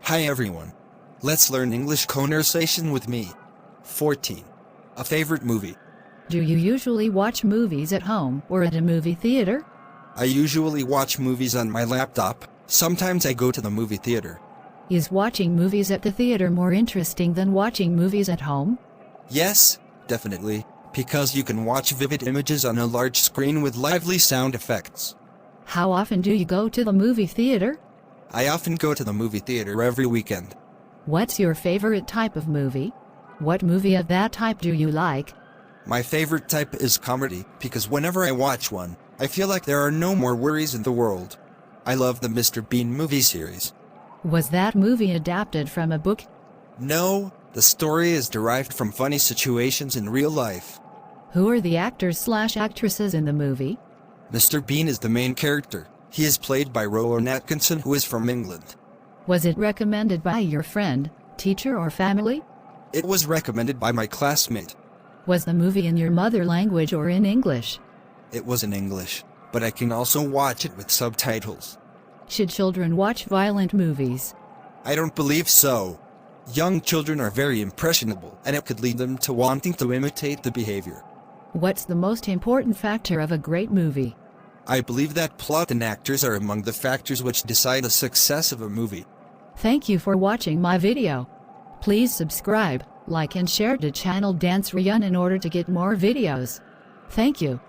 Hi everyone. Let's learn English conversation with me. 14. A favorite movie. Do you usually watch movies at home or at a movie theater? I usually watch movies on my laptop. Sometimes I go to the movie theater. Is watching movies at the theater more interesting than watching movies at home? Yes, definitely, because you can watch vivid images on a large screen with lively sound effects. How often do you go to the movie theater? I often go to the movie theater every weekend. What's your favorite type of movie? What movie of that type do you like? My favorite type is comedy, because whenever I watch one, I feel like there are no more worries in the world. I love the Mr. Bean movie series. Was that movie adapted from a book? No, the story is derived from funny situations in real life. Who are the actors/actresses in the movie? Mr. Bean is the main character. He is played by Rowan Atkinson, who is from England. Was it recommended by your friend, teacher, or family? It was recommended by my classmate. Was the movie in your mother language or in English? It was in English, but I can also watch it with subtitles. Should children watch violent movies? I don't believe so. Young children are very impressionable, and it could lead them to wanting to imitate the behavior. What's the most important factor of a great movie? I believe that plot and actors are among the factors which decide the success of a movie. Thank you for watching my video. Please subscribe, like and share to channel Sreyoun in order to get more videos. Thank you.